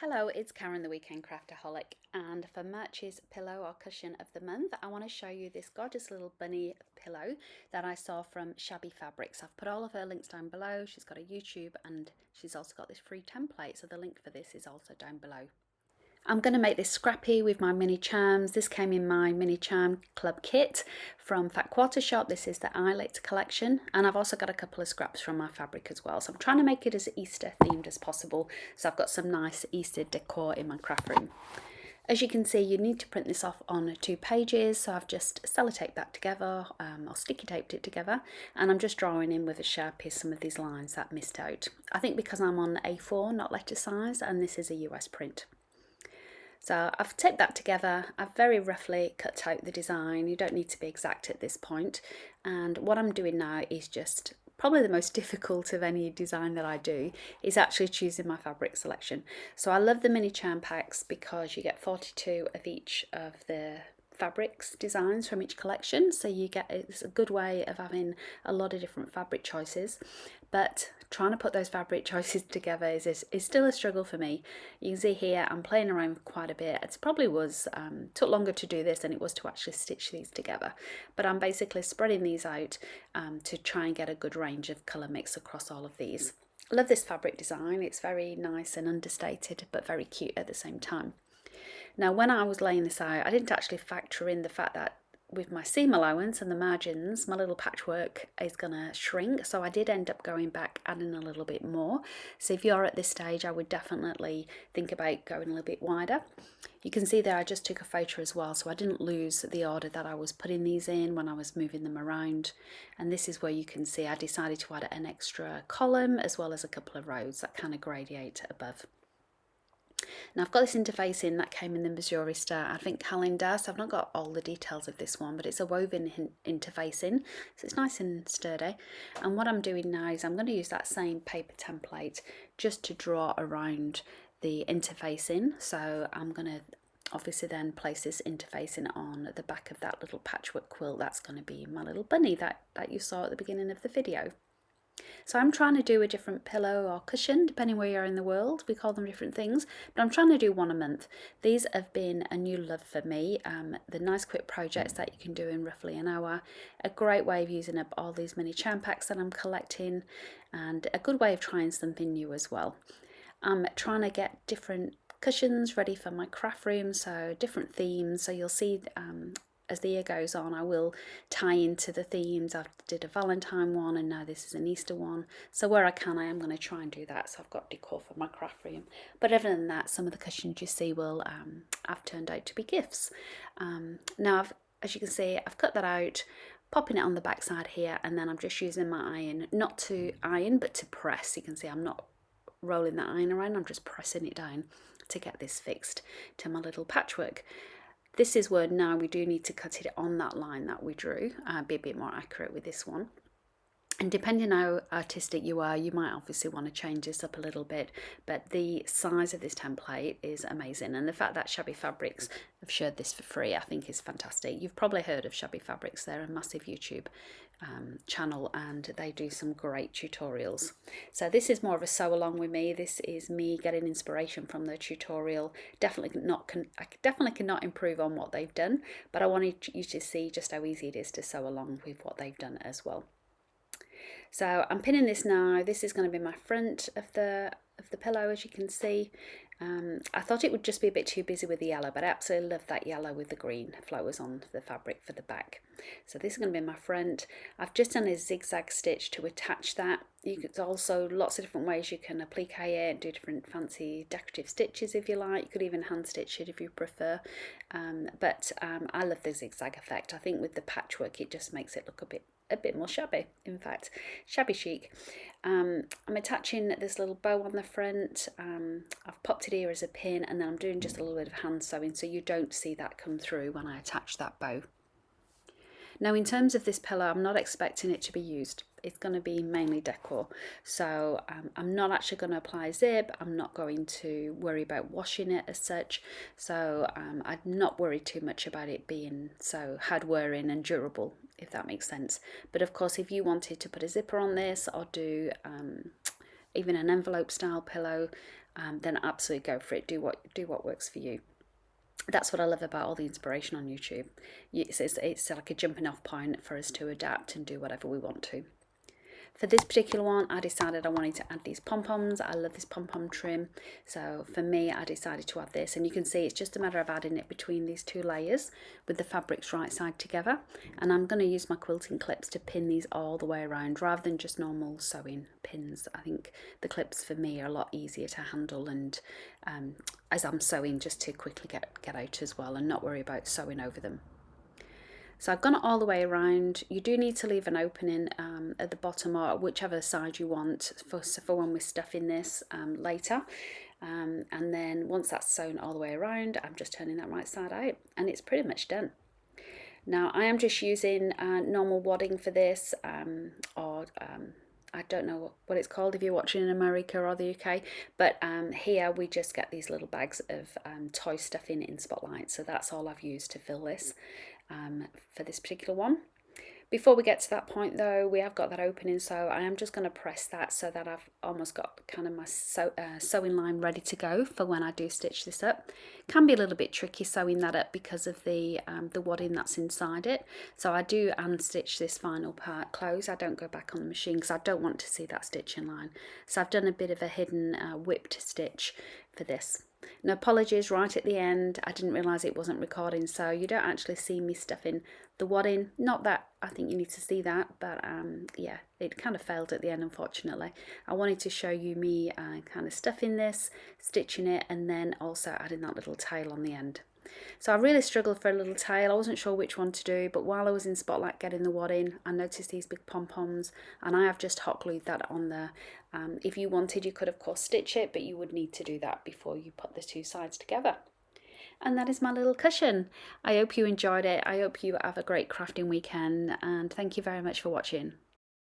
Hello, it's Karen the Weekend Craftaholic, and for March's pillow or cushion of the month I want to show you this gorgeous little bunny pillow that I saw from Shabby Fabrics. I've put all of her links down below. She's got a YouTube and she's also got this free template, so the link for this is also down below. I'm going to make this scrappy with my mini charms. This came in my mini charm club kit from Fat Quarter Shop. This is the Eyelet collection, and I've also got a couple of scraps from my fabric as well. So I'm trying to make it as Easter themed as possible. So I've got some nice Easter decor in my craft room. As you can see, you need to print this off on 2 pages, so I've just sellotaped that together, or sticky taped it together, and I'm just drawing in with a Sharpie some of these lines that missed out. I think because I'm on A4, not letter size, and this is a US print. So I've taped that together. I've very roughly cut out the design. You don't need to be exact at this point. And what I'm doing now is just probably the most difficult of any design that I do is actually choosing my fabric selection. So I love the mini charm packs because you get 42 of each of the fabrics designs from each collection, so you get, it's a good way of having a lot of different fabric choices, but trying to put those fabric choices together is still a struggle for me. You can see here I'm playing around quite a bit. It probably was took longer to do this than it was to actually stitch these together, but I'm basically spreading these out to try and get a good range of colour mix across all of these. I love this fabric design. It's very nice and understated but very cute at the same time. Now, when I was laying this out, I didn't actually factor in the fact that with my seam allowance and the margins, my little patchwork is going to shrink. So I did end up going back, adding a little bit more. So if you're at this stage, I would definitely think about going a little bit wider. You can see there I just took a photo as well, so I didn't lose the order that I was putting these in when I was moving them around. And this is where you can see I decided to add an extra column as well as a couple of rows that kind of gradiate above. Now I've got this interfacing that came in the Missouri Star Advent calendar, so I've not got all the details of this one, but it's a woven interfacing, so it's nice and sturdy. And what I'm doing now is I'm going to use that same paper template just to draw around the interfacing. So I'm going to obviously then place this interfacing on the back of that little patchwork quilt. That's going to be my little bunny that you saw at the beginning of the video. So I'm trying to do a different pillow or cushion, depending where you are in the world. We call them different things, but I'm trying to do one a month. These have been a new love for me. The nice quick projects that you can do in roughly an hour. A great way of using up all these mini charm packs that I'm collecting, and a good way of trying something new as well. I'm trying to get different cushions ready for my craft room, so different themes. So you'll see as the year goes on, I will tie into the themes. I did a Valentine one and now this is an Easter one. So where I can, I am going to try and do that. So I've got decor for my craft room. But other than that, some of the cushions you see will have turned out to be gifts. Now, as you can see, I've cut that out, popping it on the back side here, and then I'm just using my iron, not to iron, but to press. You can see I'm not rolling that iron around, I'm just pressing it down to get this fixed to my little patchwork. This is where now we do need to cut it on that line that we drew, be a bit more accurate with this one. And depending how artistic you are, you might obviously want to change this up a little bit, but the size of this template is amazing. And the fact that Shabby Fabrics have shared this for free, I think is fantastic. You've probably heard of Shabby Fabrics. They're a massive YouTube channel and they do some great tutorials. So this is more of a sew along with me. This is me getting inspiration from the tutorial. I definitely cannot improve on what they've done, but I wanted you to see just how easy it is to sew along with what they've done as well. So I'm pinning this now. This is going to be my front of the pillow, as you can see. I thought it would just be a bit too busy with the yellow, but I absolutely love that yellow with the green flowers on the fabric for the back. So this is going to be my front. I've just done a zigzag stitch to attach that. You could also, lots of different ways you can applique it, do different fancy decorative stitches if you like. You could even hand stitch it if you prefer. I love the zigzag effect. I think with the patchwork it just makes it look a bit more shabby, in fact, shabby chic. I'm attaching this little bow on the front. I've popped it here as a pin, and then I'm doing just a little bit of hand sewing so you don't see that come through when I attach that bow. Now in terms of this pillow, I'm not expecting it to be used. It's going to be mainly decor. So I'm not actually going to apply zip. I'm not going to worry about washing it as such. So I'd not worry too much about it being so hard wearing and durable, if that makes sense. But of course, if you wanted to put a zipper on this or do even an envelope style pillow, then absolutely go for it. Do what works for you. That's what I love about all the inspiration on YouTube. It's like a jumping off point for us to adapt and do whatever we want to. For this particular one, I decided I wanted to add these pom-poms. I love this pom-pom trim. So for me, I decided to add this. And you can see it's just a matter of adding it between these two layers with the fabrics right side together. And I'm going to use my quilting clips to pin these all the way around rather than just normal sewing pins. I think the clips for me are a lot easier to handle and as I'm sewing, just to quickly get out as well and not worry about sewing over them. So I've gone it all the way around. You do need to leave an opening at the bottom or whichever side you want for when we're stuffing this later. And then once that's sewn all the way around, I'm just turning that right side out and it's pretty much done. Now I am just using normal wadding for this I don't know what it's called if you're watching in America or the UK, but here we just get these little bags of toy stuffing in Spotlight, so that's all I've used to fill this for this particular one. Before we get to that point though, we have got that opening, so I am just going to press that so that I've almost got kind of my sewing line ready to go for when I do stitch this up. Can be a little bit tricky sewing that up because of the wadding that's inside it, so I do unstitch this final part close. I don't go back on the machine because I don't want to see that stitching line, so I've done a bit of a hidden whipped stitch for this. Now apologies, right at the end I didn't realise it wasn't recording, so you don't actually see me stuffing the wadding. Not that I think you need to see that, but yeah, it kind of failed at the end unfortunately. I wanted to show you me kind of stuffing this, stitching it, and then also adding that little tail on the end. So I really struggled for a little tail. I wasn't sure which one to do, but while I was in Spotlight getting the wadding, I noticed these big pom-poms and I have just hot glued that on there. If you wanted, you could of course stitch it, but you would need to do that before you put the two sides together. And that is my little cushion. I hope you enjoyed it. I hope you have a great crafting weekend, and thank you very much for watching.